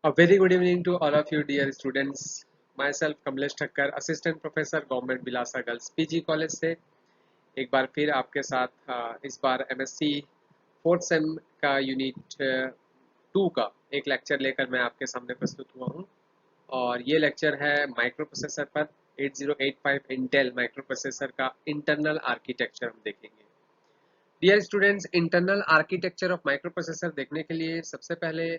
A very good evening to all of you, dear students. Myself, Kamlesh Thakkar, Assistant Professor, Government Bilasa Girls PG College से एक बार फिर आपके साथ इस बार MSc fourth same का unit 2 का एक लेक्चर लेकर मैं आपके सामने प्रस्तुत हुआ हूँ और ये लेक्चर है माइक्रो प्रोसेसर पर 8085 इंटेल माइक्रो प्रोसेसर का इंटरनल आर्किटेक्चर हम देखेंगे। Dear students, internal architecture of microprocessor देखने के लिए सबसे पहले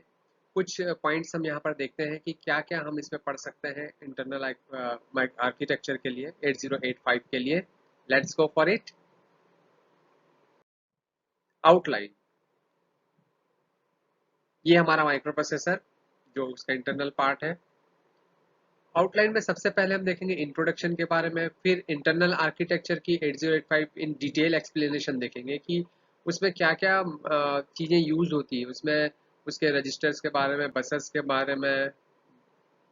कुछ पॉइंट्स हम यहाँ पर देखते हैं कि क्या क्या हम इसमें पढ़ सकते हैं इंटरनल आर्किटेक्चर के लिए 8085 के लिए। Let's go for it. Outline, ये हमारा माइक्रो प्रोसेसर जो उसका इंटरनल पार्ट है। आउटलाइन में सबसे पहले हम देखेंगे इंट्रोडक्शन के बारे में, फिर इंटरनल आर्किटेक्चर की 8085 इन डिटेल एक्सप्लेनेशन देखेंगे कि उसमें क्या क्या चीज़ें यूज होती है, उसमें उसके रजिस्टर्स के बारे में, बसेस के बारे में,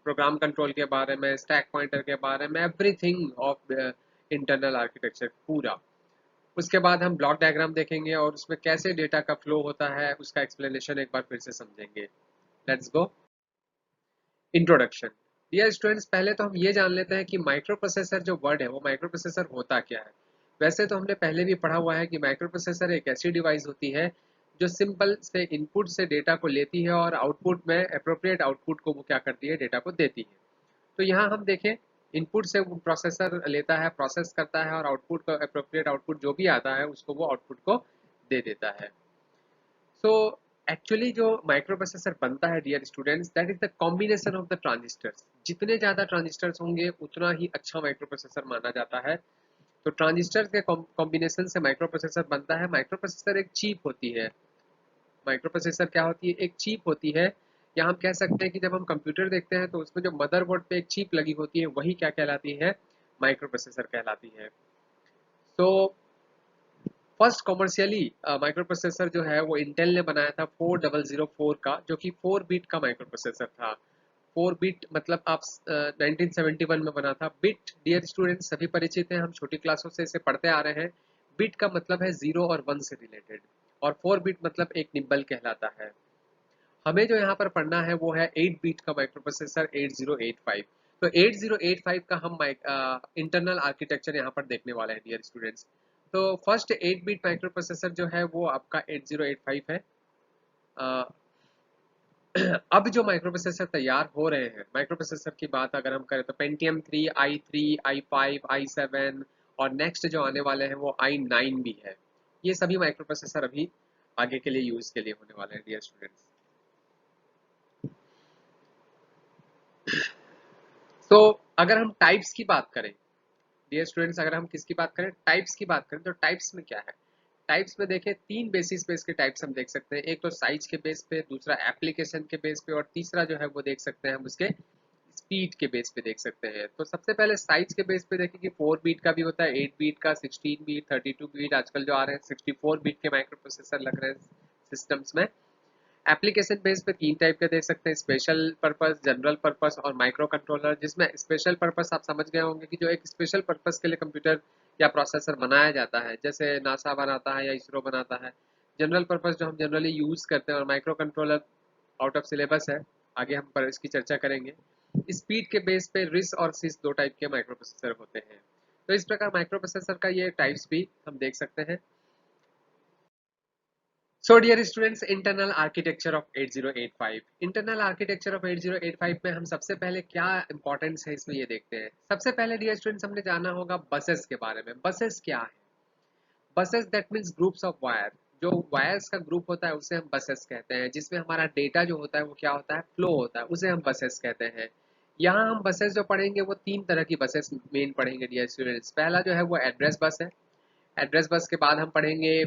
प्रोग्राम कंट्रोल के बारे में, स्टैक पॉइंटर के बारे में, एवरीथिंग ऑफ इंटरनल आर्किटेक्चर पूरा। उसके बाद हम ब्लॉक डायग्राम देखेंगे और उसमें कैसे डेटा का फ्लो होता है उसका एक्सप्लेनेशन एक बार फिर से समझेंगे। Let's go. Introduction. Dear students, पहले तो हम ये जान लेते हैं कि माइक्रो प्रोसेसर जो वर्ड है वो माइक्रो प्रोसेसर होता क्या है। वैसे तो हमने पहले भी पढ़ा हुआ है कि माइक्रो प्रोसेसर एक ऐसी डिवाइस होती है जो सिंपल से इनपुट से डेटा को लेती है और आउटपुट में अप्रोप्रिएट आउटपुट को वो क्या करती है, डेटा को देती है। तो यहाँ हम देखें, इनपुट से वो प्रोसेसर लेता है, प्रोसेस करता है और आउटपुट का अप्रोप्रिएट आउटपुट जो भी आता है उसको वो आउटपुट को दे देता है। सो एक्चुअली जो माइक्रो प्रोसेसर बनता है dear students, that is the combination of the transistors. जितने ज़्यादा ट्रांजिस्टर्स होंगे उतना ही अच्छा माइक्रो प्रोसेसर माना जाता है। तो ट्रांजिस्टर के कॉम्बिनेशन से माइक्रो प्रोसेसर बनता है। माइक्रो प्रोसेसर एक चिप होती है। माइक्रो प्रोसेसर क्या होती है? एक चिप होती है। या हम कह सकते हैं कि जब हम कंप्यूटर देखते हैं तो उसमें जो मदरबोर्ड पे एक चिप लगी होती है वही क्या कहलाती है? माइक्रो प्रोसेसर कहलाती है। तो फर्स्ट कॉमर्शियली माइक्रो प्रोसेसर जो है वो इंटेल ने बनाया था 4004 का, जो कि 4 बिट का माइक्रो प्रोसेसर था। 4 बिट मतलब आप 1971 में बना था। बिट डियर स्टूडेंट्स सभी परिचित हैं, हम छोटी क्लासों से इसे पढ़ते आ रहे हैं। बिट का मतलब है 0 और 1 से रिलेटेड और 4 बिट मतलब एक निम्बल कहलाता है। हमें जो यहाँ पर पढ़ना है वो है 8 बिट का माइक्रो प्रोसेसर 8085। तो 8085 का हम इंटरनल आर्किटेक्चर यहाँ पर देखने वाले हैं डियर स्टूडेंट्स। तो फर्स्ट 8 बिट माइक्रो प्रोसेसर जो है वो आपका 8085 है। अ, अब जो माइक्रो प्रोसेसर तैयार हो रहे हैं, माइक्रो प्रोसेसर की बात अगर हम करें तो पेंटियम 3, i3, i5, i7 और नेक्स्ट जो आने वाले हैं वो i9 भी है। ये सभी माइक्रो प्रोसेसर अभी आगे के लिए यूज के लिए होने वाले हैं डियर स्टूडेंट्स। तो अगर हम टाइप्स की बात करें डियर स्टूडेंट्स, अगर हम किसकी बात करें, टाइप्स की बात करें, तो टाइप्स में क्या है? टाइप्स में देखें, तीन बेसिस पे इसके टाइप्स हम देख सकते हैं। एक तो साइज के बेस पे, दूसरा एप्लीकेशन के बेस पे और तीसरा जो है वो देख सकते हैं हम उसके स्पीड के बेस पे देख सकते हैं। तो सबसे पहले साइज के बेस पे देखें कि 4 बीट का भी होता है, 8 बीट का, 16 बीट, 32 बीट, आजकल जो आ रहे हैं 64 बीट के माइक्रो प्रोसेसर लग रहे हैं सिस्टम्स में। एप्लीकेशन बेस पे तीन टाइप के देख सकते हैं, स्पेशल पर्पस, जनरल पर्पस और माइक्रो कंट्रोलर। जिसमें स्पेशल पर्पस आप समझ गए होंगे कि जो एक स्पेशल पर्पस के लिए कंप्यूटर या प्रोसेसर बनाया जाता है, जैसे नासा बनाता है या इसरो बनाता है। जनरल पर्पस जो हम जनरली यूज करते हैं, और micro controller out of syllabus है, आगे हम पर इसकी चर्चा करेंगे। स्पीड के बेस पे रिस और सिस दो टाइप के माइक्रो प्रोसेसर होते हैं। तो इस प्रकार माइक्रो प्रोसेसर का ये टाइप्स भी हम देख सकते हैं। So dear students, internal architecture of 8085। Internal architecture of 8085 में हम सबसे पहले क्या इंपॉर्टेंस है इसमें ये देखते हैं। सबसे पहले डियर स्टूडेंट्स हमने जाना होगा बसेस के बारे में। बसेस क्या है? Buses that means groups of wire. जो वायर्स का ग्रुप होता है उसे हम बसेस कहते हैं, जिसमें हमारा डेटा जो होता है वो क्या होता है, फ्लो होता है, उसे हम बसेस कहते हैं। यहाँ हम बसेस जो पढ़ेंगे वो तीन तरह की बसेस मेन पढ़ेंगे डियर स्टूडेंट्स। पहला जो है वो एड्रेस बस है। एड्रेस बस के बाद हम पढ़ेंगे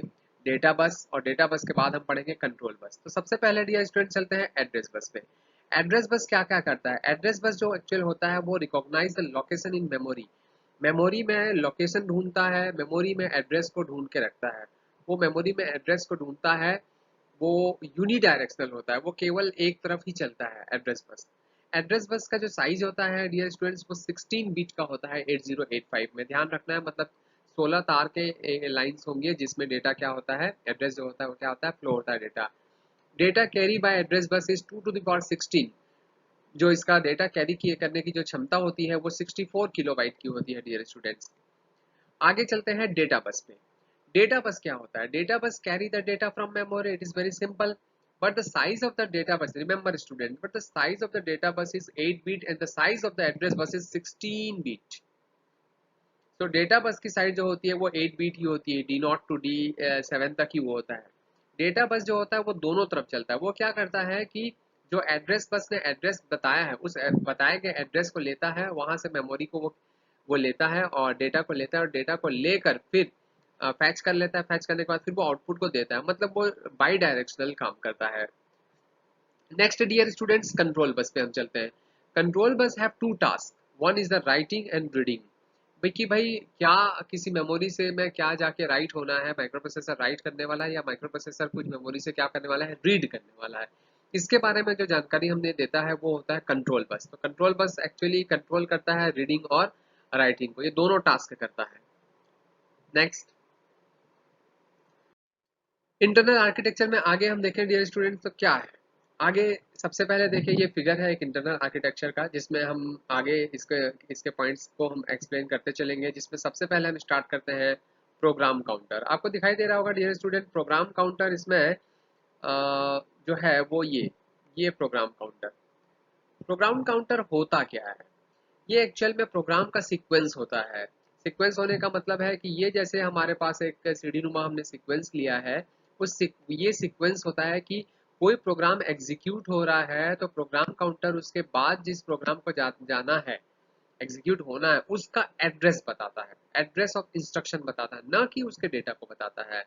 डेटा बस और डेटा बस के बाद हम पढ़ेंगे कंट्रोल बस। तो सबसे पहले डियर स्टूडेंट चलते हैं एड्रेस बस पे। एड्रेस बस क्या क्या करता है? एड्रेस बस जो एक्चुअल होता है वो recognise the location in memory. Memory में लोकेशन ढूंढता है, मेमोरी में एड्रेस को ढूंढ के रखता है। वो मेमोरी में एड्रेस को ढूंढता है, वो यूनिडायरेक्शनल होता है, वो केवल एक तरफ ही चलता है एड्रेस बस। एड्रेस बस का जो साइज होता है डियर स्टूडेंट्स वो 16 बिट का होता है 8085 में। ध्यान रखना है, मतलब 16 तार के लाइंस होंगे जिसमें डेटा क्या होता है, एड्रेस जो होता है वो क्या होता है, फ्लो होता है data. Data carry by address bus is 2 to the power 16। जो इसका डेटा कैरी करने की जो क्षमता होती है वो 64 किलोबाइट की होती है डियर स्टूडेंट्स। आगे चलते हैं डेटा बस पे। डेटा बस क्या होता है? Data bus carry the data from memory, it is very simple, but the size of the data bus, remember student, but the size of the data bus is 8 bit and the size of the address bus is 16 bit. तो data bus की size जो होती है वो 8 beat ही होती है, D not to D 7 तक ही वो होता है। डेटा बस जो होता है वो दोनों तरफ चलता है। वो क्या करता है कि जो एड्रेस बस ने एड्रेस बताया है उस बताए गए एड्रेस को लेता है, वहां से मेमोरी को वो लेता है और डेटा को लेता है और डेटा को लेकर फिर फैच कर लेता है। फैच करने के बाद फिर वो आउटपुट को देता है, मतलब वो बाई डायरेक्शनल काम करता है। Next dear students, control bus पे हम चलते हैं। Control bus have to task, one is the writing and reading. भाई कि भाई क्या किसी मेमोरी से मैं क्या जाके राइट होना है, माइक्रो प्रोसेसर राइट करने वाला है या माइक्रो प्रोसेसर कुछ मेमोरी से क्या करने वाला है, रीड करने वाला है। इसके बारे में जो जानकारी हमने देता है वो होता है कंट्रोल बस। तो कंट्रोल बस एक्चुअली कंट्रोल करता है रीडिंग और राइटिंग को, ये दोनों टास्क करता है। नेक्स्ट, इंटरनल आर्किटेक्चर में आगे हम देखें डियर स्टूडेंट तो क्या है। आगे सबसे पहले देखिए ये फिगर है एक इंटरनल आर्किटेक्चर का, जिसमें हम आगे इसके इसके पॉइंट्स को हम एक्सप्लेन करते चलेंगे। जिसमें सबसे पहले हम स्टार्ट करते हैं प्रोग्राम काउंटर। आपको दिखाई दे रहा होगा डियर स्टूडेंट प्रोग्राम काउंटर। इसमें जो है वो ये प्रोग्राम काउंटर। प्रोग्राम काउंटर होता क्या है? ये एक्चुअल में प्रोग्राम का सीक्वेंस होता है। सीक्वेंस होने का मतलब है कि ये जैसे हमारे पास एक सीडी नुमा हमने सीक्वेंस लिया है, ये सीक्वेंस होता है कि कोई प्रोग्राम एग्जीक्यूट हो रहा है तो प्रोग्राम काउंटर उसके बाद जिस प्रोग्राम को जाना है, एग्जीक्यूट होना है, उसका एड्रेस बताता है, एड्रेस ऑफ इंस्ट्रक्शन बताता है, ना कि उसके डेटा को बताता है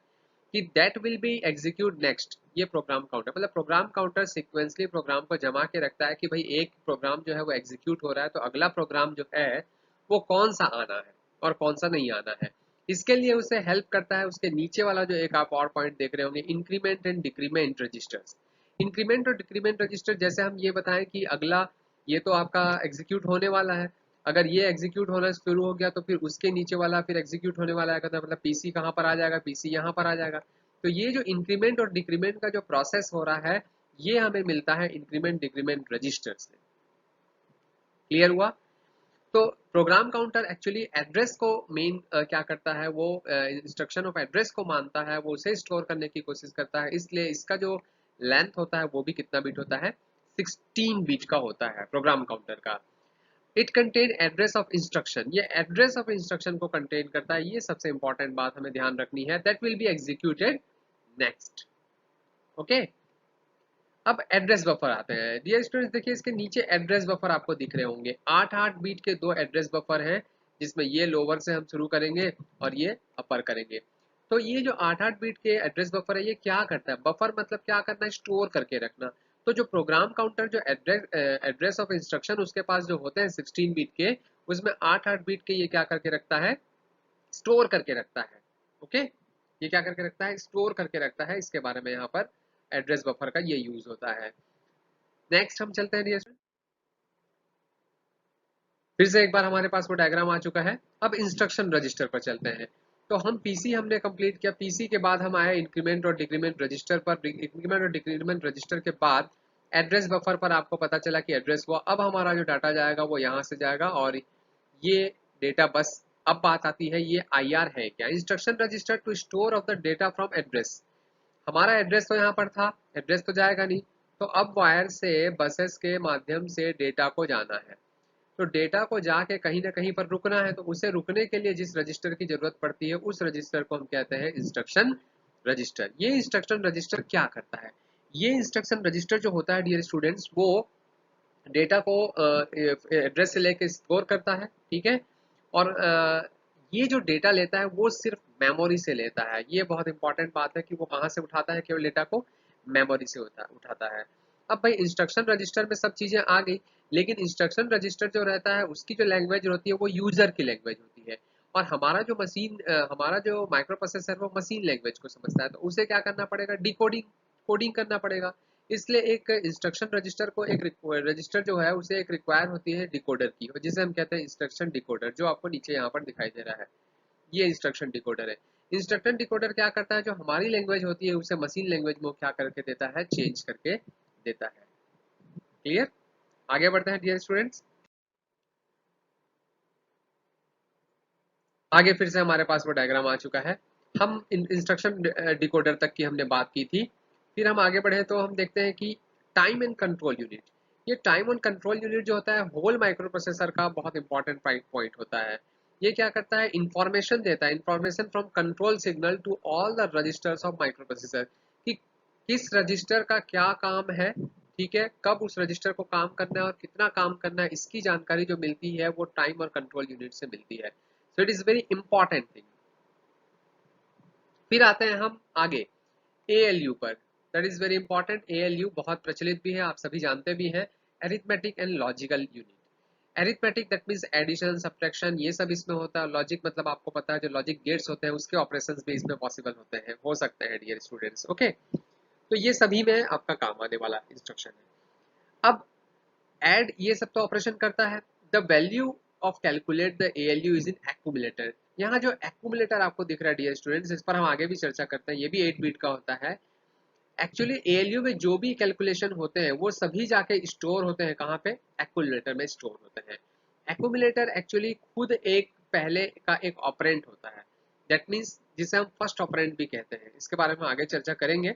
कि that will be execute next. ये प्रोग्राम काउंटर मतलब प्रोग्राम काउंटर सीक्वेंसली प्रोग्राम को जमा के रखता है कि भाई एक प्रोग्राम जो है वो एग्जीक्यूट हो रहा है तो अगला प्रोग्राम जो है वो कौन सा आना है और कौन सा नहीं आना है। इसके लिए उसे हेल्प करता है उसके नीचे वाला जो एक आप और पॉइंट देख रहे होंगे, increment and decrement registers. Increment और डिक्रीमेंट रजिस्टर जैसे हम ये बताएं कि अगला ये तो आपका एग्जीक्यूट होने वाला है, अगर ये एग्जीक्यूट होना शुरू हो गया तो फिर उसके नीचे वाला फिर एग्जीक्यूट होने वाला है, मतलब पीसी कहाँ पर आ जाएगा, पीसी यहाँ पर आ जाएगा। तो ये जो इंक्रीमेंट और डिक्रीमेंट का जो प्रोसेस हो रहा है ये हमें मिलता है इंक्रीमेंट डिक्रीमेंट रजिस्टर से। क्लियर हुआ? तो प्रोग्राम काउंटर एक्चुअली एड्रेस को मेन क्या करता है, वो इंस्ट्रक्शन ऑफ एड्रेस को मानता है, वो उसे स्टोर करने की कोशिश करता है। इसलिए इसका जो लेंथ होता है वो भी कितना बिट होता है, 16 बिट का होता है प्रोग्राम काउंटर का। It contain address of instruction, ये एड्रेस ऑफ इंस्ट्रक्शन को कंटेन करता है। ये सबसे इंपॉर्टेंट बात हमें ध्यान रखनी है, that will be executed next. Okay, अब एड्रेस बफर आते हैं। डियर स्टूडेंट्स देखिए इसके नीचे एड्रेस बफर आपको दिख रहे होंगे। 8 बीट के दो एड्रेस बफर हैं, जिसमें ये लोअर से हम शुरू करेंगे और ये अपर करेंगे। तो ये जो 8 बीट के एड्रेस बफर है ये क्या करता है? बफर मतलब क्या करना है, स्टोर करके रखना। तो जो प्रोग्राम काउंटर जो एड्रेस ऑफ इंस्ट्रक्शन उसके पास जो होते हैं 16 बीट के, उसमें 8 बीट के ये क्या करके रखता है, स्टोर करके रखता है। ओके, ये क्या करके रखता है, स्टोर करके रखता है। इसके बारे में यहाँ पर एड्रेस बफर का ये यूज होता है। नेक्स्ट हम चलते हैं डियर स्टूडेंट, फिर से एक बार हमारे पास वो डायग्राम आ चुका है। अब इंस्ट्रक्शन रजिस्टर पर चलते हैं। तो हम पीसी हमने कंप्लीट किया, पीसी के बाद हम आए इंक्रीमेंट और डिक्रीमेंट रजिस्टर पर। इंक्रीमेंट और डिक्रीमेंट रजिस्टर के बाद एड्रेस बफर पर आपको पता चला कि एड्रेस हुआ। अब हमारा जो डाटा जाएगा वो यहाँ से जाएगा और ये डेटा बस। अब बात आती है ये आईआर है क्या, instruction register to store of the data from address. हमारा एड्रेस तो यहाँ पर था, एड्रेस तो जाएगा नहीं, तो अब वायर से बसेस के माध्यम से डेटा को जाना है। तो डेटा को जाके कहीं ना कहीं पर रुकना है, तो उसे रुकने के लिए जिस रजिस्टर की जरूरत पड़ती है उस रजिस्टर को हम कहते हैं इंस्ट्रक्शन रजिस्टर। ये इंस्ट्रक्शन रजिस्टर क्या करता है, ये इंस्ट्रक्शन रजिस्टर जो होता है डियर स्टूडेंट्स वो डेटा को एड्रेस से लेके स्टोर करता है, ठीक है। और ये जो डेटा लेता है वो सिर्फ मेमोरी से लेता है। ये बहुत इंपॉर्टेंट बात है कि वो कहाँ से उठाता है, केवल डेटा को मेमोरी से उठाता है। अब भाई इंस्ट्रक्शन रजिस्टर में सब चीजें आ गई, लेकिन इंस्ट्रक्शन रजिस्टर जो रहता है उसकी जो लैंग्वेज होती है वो यूजर की लैंग्वेज होती है। और हमारा जो माइक्रो प्रोसेसर वो मशीन लैंग्वेज को समझता है, तो उसे क्या करना पड़ेगा, डिकोडिंग कोडिंग करना पड़ेगा। इसलिए एक इंस्ट्रक्शन रजिस्टर को एक रजिस्टर जो है उसे एक रिक्वायर होती है डिकोडर की, जिसे हम कहते हैं इंस्ट्रक्शन डिकोडर, जो आपको नीचे यहाँ पर दिखाई दे रहा है। ये इंस्ट्रक्शन डिकोडर है। इंस्ट्रक्शन डिकोडर क्या करता है, जो हमारी लैंग्वेज होती है उसे मशीन लैंग्वेज में क्या करके देता है, चेंज करके देता है। क्लियर? आगे बढ़ते हैं डियर स्टूडेंट्स। आगे फिर से हमारे पास वो डायग्राम आ चुका है। हम इंस्ट्रक्शन डिकोडर तक की हमने बात की थी। फिर हम आगे बढ़े तो हम देखते हैं कि टाइम एंड कंट्रोल यूनिट। ये टाइम एंड कंट्रोल यूनिट जो होता है होल माइक्रो प्रोसेसर का बहुत इंपॉर्टेंट पॉइंट होता है। ये क्या करता है, इंफॉर्मेशन देता है, information from control signal to all the registers of microprocessor कि किस रजिस्टर का क्या काम है, ठीक है, कब उस रजिस्टर को काम करना है और कितना काम करना है, इसकी जानकारी जो मिलती है वो टाइम और कंट्रोल यूनिट से मिलती है। So it is very important thing. फिर आते हैं हम आगे ALU पर। That is very important. ALU बहुत प्रचलित भी है, आप सभी जानते भी हैं। Arithmetic and logical unit. Arithmetic that means addition subtraction ये सब इसमें होता है। लॉजिक मतलब आपको पता है जो लॉजिक गेट्स होते हैं उसके ऑपरेशंस भी इसमें पॉसिबल होते हैं, हो सकते हैं डियर स्टूडेंट्स। ओके, तो ये सभी में आपका काम आने वाला इंस्ट्रक्शन है। अब एड ये सब तो ऑपरेशन करता है। The value of calculate the ALU is in accumulator. यहाँ जो एक्यूमुलेटर आपको दिख रहा है डियर स्टूडेंट्स, इस पर हम आगे भी चर्चा करते हैं, ये भी 8 बिट का होता है। एक्चुअली ALU में जो भी कैलकुलेशन होते हैं वो सभी जाके स्टोर होते हैं कहाँ पे, एक्यूमुलेटर में स्टोर होते हैं। एक्यूमुलेटर एक्चुअली खुद एक पहले का एक ऑपरेंट होता है। दैट मीन्स जिसे हम फर्स्ट ऑपरेंट भी कहते हैं, इसके बारे में आगे चर्चा करेंगे।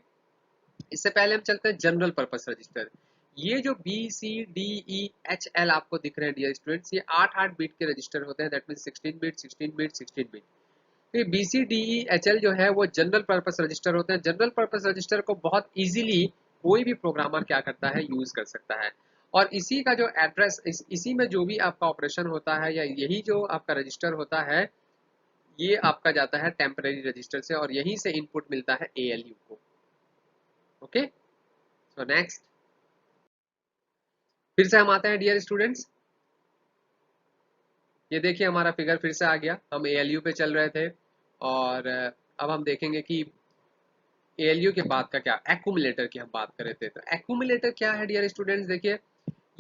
इससे पहले हम चलते हैं जनरल पर्पस रजिस्टर। ये जो BCDEHL आपको दिख रहे हैं डियर स्टूडेंट्स, ये 8 बिट के रजिस्टर होते हैं। That means 16 bit 16 bit 16 bit. तो BCDEHL जो है वो जनरल पर्पस रजिस्टर होते हैं। जनरल पर्पस रजिस्टर को बहुत इजीली कोई भी प्रोग्रामर क्या करता है, यूज कर सकता है। और इसी का जो एड्रेस इसी में जो भी आपका ऑपरेशन होता है या यही जो आपका रजिस्टर होता है, ये आपका जाता है टेम्परेरी रजिस्टर से और यहीं से इनपुट मिलता है ALU को। ओके, सो नेक्स्ट फिर से हम आते हैं डियर स्टूडेंट्स। ये देखिए हमारा फिगर फिर से आ गया। हम ALU पे चल रहे थे और अब हम देखेंगे कि ALU के बाद का क्या, एक्यूमुलेटर की हम बात कर रहे थे। तो एक्यूमुलेटर क्या है डियर स्टूडेंट्स, देखिए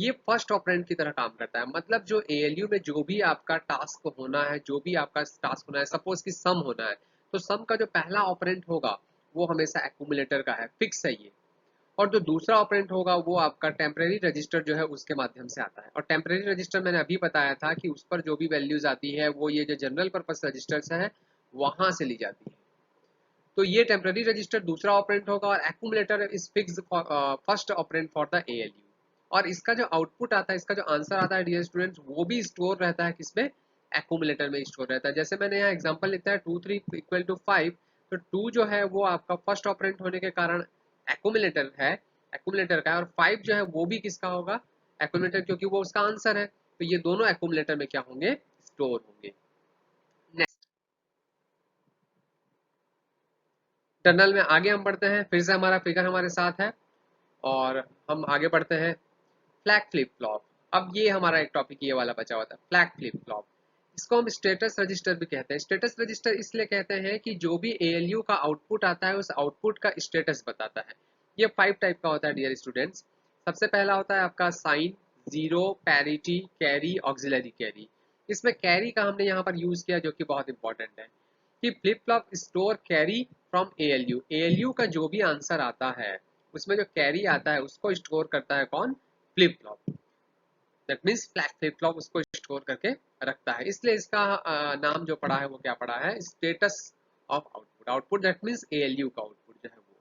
ये फर्स्ट ऑपरेंड की तरह काम करता है। मतलब जो ALU में जो भी आपका टास्क होना है, जो भी आपका टास्क होना है, सपोज कि सम होना है, तो सम का जो पहला ऑपरेंड होगा वो हमेशा एक्यूमुलेटर का है, फिक्स है ये। और जो दूसरा ऑपरेंड होगा वो आपका टेम्परेरी रजिस्टर जो है उसके माध्यम से आता है। और टेम्परेरी रजिस्टर मैंने अभी बताया था कि उस पर जो भी वैल्यूज आती है वो ये जो जनरल पर्पस रजिस्टर्स है वहां से ली जाती है। तो ये टेम्परेरी रजिस्टर दूसरा ऑपरेंड होगा और accumulator is fix first operand for the ALU। और इसका जो आउटपुट आता है, इसका जो आंसर आता है डियर स्टूडेंट्स, वो भी स्टोर रहता है किसमें, एक्यूमुलेटर में स्टोर रहता है। जैसे मैंने यहाँ एग्जांपल लिखा है 2 3 इक्वल टू 5, तो 2 जो है वो आपका फर्स्ट ऑपरेंड होने के कारण एक्यूमुलेटर है, एक्यूमुलेटर का है। और 5 जो है वो भी किसका होगा, एक्यूमुलेटर, क्योंकि वो उसका आंसर है। तो ये दोनों एक्यूमुलेटर में क्या होंगे, स्टोर होंगे। नेक्स्ट टनल में आगे हम बढ़ते हैं। फिर से हमारा फिगर हमारे साथ है और हम आगे बढ़ते हैं। Flag flip flop. अब ये हमारा एक टॉपिक ये वाला बचा हुआ था, फ्लैग फ्लिप फ्लॉप। इसको हम स्टेटस रजिस्टर भी कहते हैं। स्टेटस रजिस्टर इसलिए कहते हैं कि जो भी ALU का आउटपुट आता है उस आउटपुट का स्टेटस बताता है। ये 5 टाइप का होता है डियर स्टूडेंट्स। सबसे पहला होता है आपका sign, zero, parity, carry, auxiliary carry. इसमें कैरी का हमने यहाँ पर यूज किया जो कि बहुत इंपॉर्टेंट है कि flip flop store carry from ALU। ALU का जो भी आंसर आता है उसमें जो कैरी आता है उसको स्टोर करता है कौन, flip flop. That means flag flip flop उसको स्टोर करके रखता है। इसलिए इसका नाम जो पड़ा है वो क्या पड़ा है, status of output. Output that means ALU का आउटपुट जो है वो,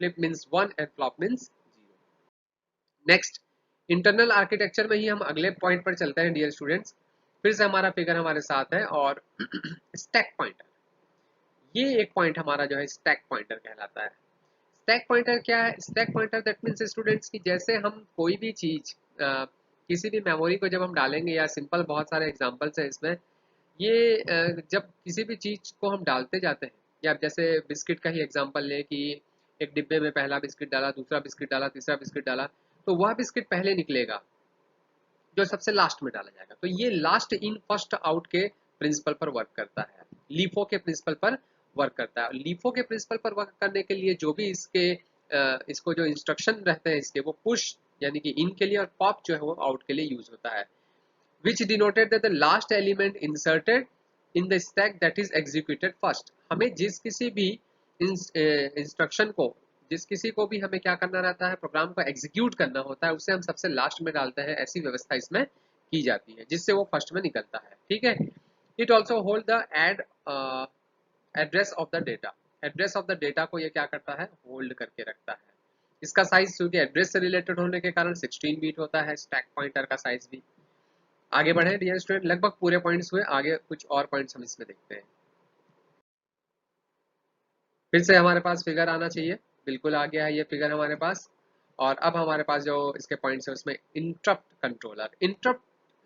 flip means 1 and flop means 0। Next internal architecture में ही हम अगले पॉइंट पर चलते हैं डियर स्टूडेंट्स। फिर से हमारा फिगर हमारे साथ है और स्टैक पॉइंटर, ये एक पॉइंट हमारा जो है स्टैक पॉइंटर कहलाता है। स्टैक पॉइंटर क्या है, stack pointer that means students कि जैसे हम कोई भी चीज किसी भी मेमोरी को जब हम डालेंगे, या सिंपल बहुत सारे एग्जांपल्स हैं इसमें, ये जब किसी भी चीज को हम डालते जाते हैं, या जैसे बिस्किट का ही एग्जांपल लें कि एक डिब्बे में पहला बिस्किट डाला, दूसरा बिस्किट डाला, तीसरा बिस्किट डाला, तो वह बिस्किट पहले निकलेगा जो सबसे लास्ट में डाला जाएगा। तो ये लास्ट इन फर्स्ट आउट के प्रिंसिपल पर वर्क करता है, लीफो के प्रिंसिपल पर वर्क करता है। लीफो के प्रिंसिपल पर वर्क करने के लिए जो भी इसके इसको जो इंस्ट्रक्शन रहते हैं इसके, वो पुश यानी कि इन के लिए और पॉप जो है वो आउट के लिए यूज होता है। Which denoted that the last element inserted in the stack that is executed first. हमें जिस किसी भी इंस्ट्रक्शन को जिस किसी को भी हमें क्या करना रहता है, प्रोग्राम को एग्जीक्यूट करना होता है, उसे हम सबसे लास्ट में डालते हैं। ऐसी व्यवस्था इसमें की जाती है जिससे वो फर्स्ट में निकलता है। ठीक है। It also hold the add address of the data. Address of the data को ये क्या करता है, होल्ड करके रखता है। इसका साइज क्योंकि एड्रेस से रिलेटेड होने के कारण 16 बीट होता है। स्टैक पॉइंटर का साइज भी। आगे बढ़े डियर स्टूडेंट, लगभग पूरे पॉइंट्स हुए, आगे कुछ और पॉइंट्स हम इसमें देखते हैं। फिर से हमारे पास फिगर आना चाहिए। बिल्कुल आ गया है ये फिगर हमारे पास। और अब हमारे पास जो इसके पॉइंट्स है उसमें इंटरप्ट कंट्रोलर। इंटरप्ट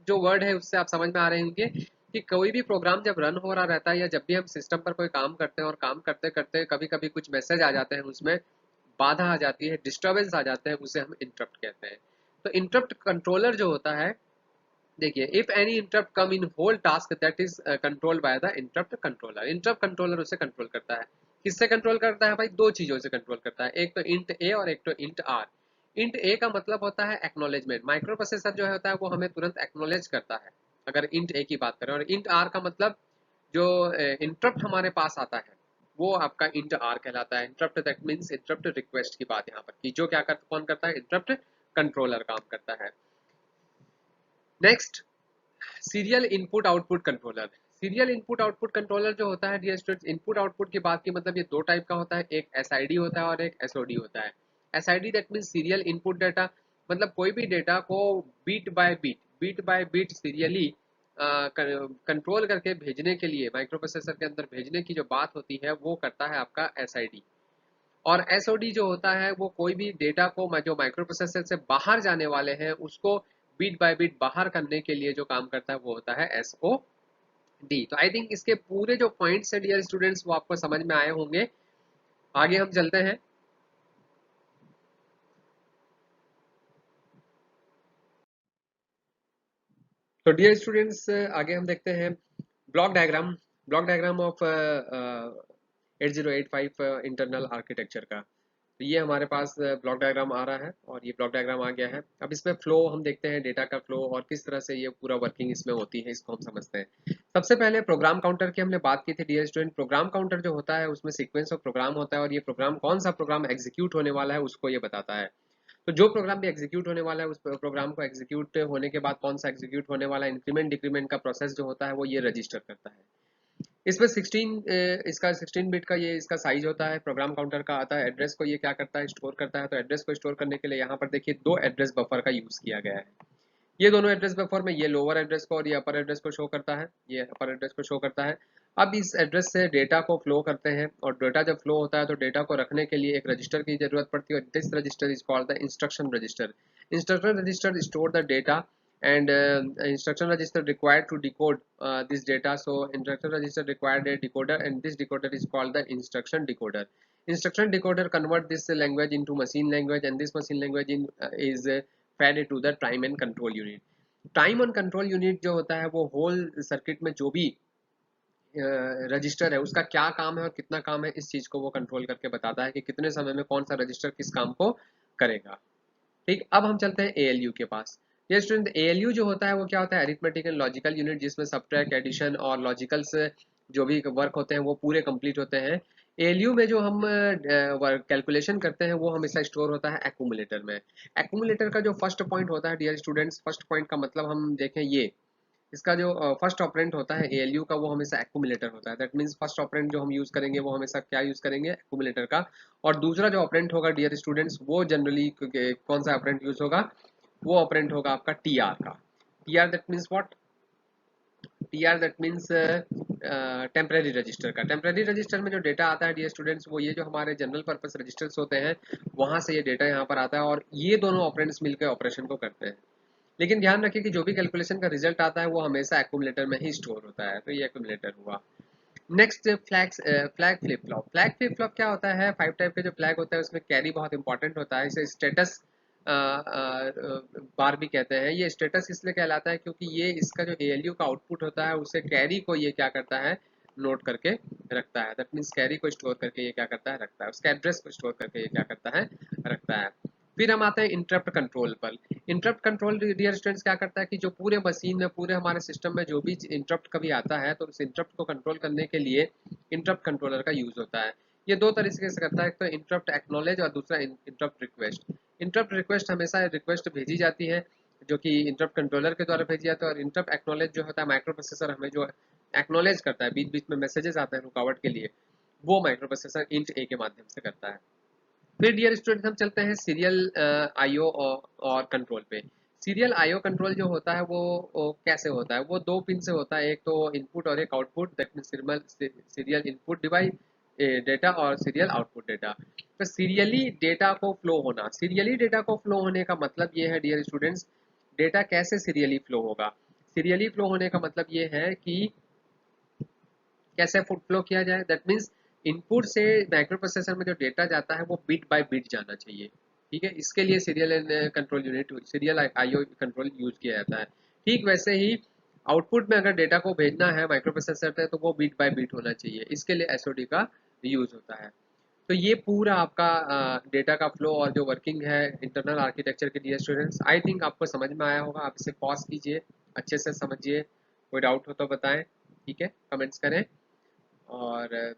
जो वर्ड है उससे आप समझ में आ रहे होंगे कि कोई भी प्रोग्राम जब रन हो रहा रहता है या जब भी हम सिस्टम पर कोई काम करते हैं और काम करते करते कभी कभी कुछ मैसेज आ जाते हैं, उसमें बाधा आ जाती है, डिस्टर्बेंस आ जाते हैं, उसे हम इंटरप्ट कहते हैं। तो इंटरप्ट कंट्रोलर जो होता है, देखिए, if any interrupt come in whole task that is controlled by the interrupt controller. Interrupt controller उसे कंट्रोल करता है। किससे कंट्रोल करता है भाई? दो चीजों से कंट्रोल करता है, एक तो इंट ए और एक तो इंट आर। इंट ए का मतलब होता है एक्नॉलेजमेंट। माइक्रो प्रोसेसर जो होता है वो हमें तुरंत एक्नॉलेज करता है अगर इंट ए की बात करें। और इंट आर का मतलब जो इंटरप्ट हमारे पास आता है वो आपका इंट आर कहलाता है। Interrupt that means interrupt request की बात यहाँ पर की, जो क्या करता, कौन करता है? इंटरप्ट कंट्रोलर काम करता है। Next, serial input output controller. Serial input output controller जो होता है डियर स्टूडेंट्स, इनपुट आउटपुट की बात की मतलब ये दो टाइप का होता है, एक एसआईडी होता है और एक एसओडी होता है। SID that means serial input data, मतलब कोई भी डेटा को bit by bit serially control करके भेजने के लिए, माइक्रो प्रोसेसर के अंदर भेजने की जो बात होती है वो करता है आपका एसआईडी। और एसओडी जो होता है वो कोई भी डेटा को जो माइक्रो प्रोसेसर से बाहर जाने वाले हैं उसको बीट बाय बीट बाहर करने के लिए जो काम करता है वो होता है एसओ डी। तो आई थिंक इसके पूरे जो पॉइंट्स है डियर स्टूडेंट्स वो आपको समझ में आए होंगे। आगे हम चलते हैं। तो डियर स्टूडेंट्स आगे हम देखते हैं block diagram. Block diagram of 8085 internal architecture का। तो ये हमारे पास ब्लॉक डायग्राम आ रहा है और ये ब्लॉक डायग्राम आ गया है। अब इसमें फ्लो हम देखते हैं, डेटा का फ्लो और किस तरह से ये पूरा वर्किंग इसमें होती है, इसको हम समझते हैं। सबसे पहले प्रोग्राम काउंटर की हमने बात की थी डियर स्टूडेंट। प्रोग्राम काउंटर जो होता है उसमें सीक्वेंस ऑफ प्रोग्राम होता है और ये प्रोग्राम कौन सा प्रोग्राम एग्जीक्यूट होने वाला है उसको ये बताता है। तो जो प्रोग्राम भी एग्जीक्यूट होने वाला है उस प्रोग्राम को एग्जीक्यूट होने के बाद कौन सा एग्जीक्यूट होने वाला है, इंक्रीमेंट डिक्रीमेंट का प्रोसेस जो होता है वो ये रजिस्टर करता है। इसमें 16 इसका 16 बिट का ये इसका साइज होता है। प्रोग्राम काउंटर का आता है। एड्रेस को ये क्या करता है, स्टोर करता है। तो एड्रेस को स्टोर करने के लिए यहाँ पर देखिए दो एड्रेस बफर का यूज किया गया है। ये दोनों एड्रेस बफर में ये लोअर एड्रेस को और ये अपर एड्रेस को शो करता है, ये अपर एड्रेस को शो करता है। अब इस एड्रेस से डेटा को फ्लो करते हैं और डेटा जब फ्लो होता है तो डेटा को रखने के लिए एक रजिस्टर की जरूरत पड़ती है। This register is called the instruction register. Instruction register store the data and instruction register required to decode this data. So instruction register required a decoder and this decoder is called the instruction decoder. Instruction decoder convert this language into machine language and this machine language is fed to the time and control unit. Time and control unit जो होता है वो whole circuit में जो भी register है उसका क्या काम है और कितना काम है, इस चीज को वो कंट्रोल करके बताता है कि कितने समय में कौन सा रजिस्टर किस काम को करेगा। ठीक, अब हम चलते हैं एएलयू के पास। ये स्टूडेंट, एएलयू जो होता है वो क्या होता है? अरिथमेटिक एंड लॉजिकल यूनिट, जिसमें सब्ट्रैक्ट, एडिशन और लॉजिकल से जो भी वर्क होते हैं वो पूरे कंप्लीट होते हैं। एएलयू में जो हम कैलकुलेशन करते हैं वो हमेशा स्टोर होता है एक्यूमुलेटर में। एक्यूमुलेटर का जो फर्स्ट पॉइंट होता है डियर स्टूडेंट्स, फर्स्ट पॉइंट का मतलब हम देखें ये, इसका जो फर्स्ट ऑपरेंड होता है एएलयू का वो हमेशा एक्यूमुलेटर होता है। दैट मींस फर्स्ट ऑपरेंड जो हम यूज करेंगे वो हमेशा क्या यूज करेंगे? एक्यूमुलेटर का। और दूसरा जो ऑपरेंड होगा डियर स्टूडेंट्स वो जनरली कौन सा ऑपरेंड यूज होगा? वो ऑपरेंड होगा आपका टीआर का। TR that means what? TR that means temporary register का। टेम्परेरी रजिस्टर में जो डेटा आता है डियर स्टूडेंट्स वो ये जो हमारे जनरल पर्पस रजिस्टर्स होते हैं वहां से ये डेटा यहाँ पर आता है और ये दोनों ऑपरेंड्स मिलकर ऑपरेशन को करते हैं। लेकिन ध्यान रखिए कि जो भी कैलकुलेशन का रिजल्ट आता है वो हमेशा एक्यूमुलेटर में ही स्टोर होता है। तो ये एक्यूमुलेटर हुआ। Next, flag flip flop. Flag flip flop क्या होता है? 5 टाइप के जो फ्लैग होता है उसमें कैरी बहुत इंपॉर्टेंट होता है। इसे स्टेटस बार भी कहते हैं। ये स्टेटस इसलिए कहलाता है क्योंकि ये इसका जो एएलयू का आउटपुट होता है उसे कैरी को ये क्या करता है? नोट करके रखता है। दैट मीन्स कैरी को स्टोर करके ये क्या करता है? रखता है। उसके एड्रेस को स्टोर करके ये क्या करता है? रखता है। फिर हम आते हैं इंटरप्ट कंट्रोल पर। इंटरप्ट कंट्रोल डियर स्टूडेंट्स क्या करता है कि जो पूरे मशीन में, पूरे हमारे सिस्टम में जो भी इंटरप्ट कभी आता है तो उस इंटरप्ट को कंट्रोल करने के लिए इंटरप्ट कंट्रोलर का यूज होता है। ये दो तरीके से करता है, एक तो इंटरप्ट एक्नॉलेज और दूसरा इंटरप्ट रिक्वेस्ट। इंटरप्ट रिक्वेस्ट हमेशा रिक्वेस्ट भेजी जाती है जो कि इंटरप्ट कंट्रोलर के द्वारा भेजी जाती है, और इंटरप्ट एक्नॉलेज जो होता है माइक्रो प्रोसेसर हमें जो एक्नॉलेज करता है, बीच बीच में मैसेजेस आते हैं रुकावट के लिए, वो माइक्रो प्रोसेसर इंट ए के माध्यम से करता है। फिर डियर स्टूडेंट हम चलते हैं सीरियल आईओ और कंट्रोल पे। सीरियल आईओ कंट्रोल जो होता है वो कैसे होता है, वो दो पिन से होता है, एक तो इनपुट और एक output, that mean serial input device data और सीरियल आउटपुट डेटा। तो सीरियली डेटा को फ्लो होना, सीरियली डेटा को फ्लो होने का मतलब ये है डियर स्टूडेंट्स, डेटा कैसे सीरियली फ्लो होगा। सीरियली फ्लो होने का मतलब ये है कि कैसे फुट फ्लो किया जाए, दैट मीन्स इनपुट से माइक्रो प्रोसेसर में जो डेटा जाता है वो बिट बाय बिट जाना चाहिए। ठीक है, इसके लिए serial control unit, serial IO control use किया जाता है। ठीक वैसे ही आउटपुट में अगर डेटा को भेजना है माइक्रो प्रोसेसर पे तो वो बिट बाय बिट होना चाहिए, इसके लिए एसओडी का यूज होता है। तो ये पूरा आपका डेटा का फ्लो और जो वर्किंग है इंटरनल आर्किटेक्चर के लिए स्टूडेंट्स, आई थिंक आपको समझ में आया होगा। आप इसे पॉज कीजिए, अच्छे से समझिए, कोई डाउट हो तो बताएं, ठीक है, कमेंट्स करें। और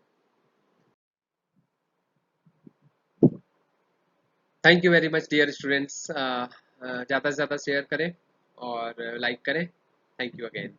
thank you very much dear students, ज़्यादा से ज़्यादा शेयर करें और लाइक करें। Thank you again.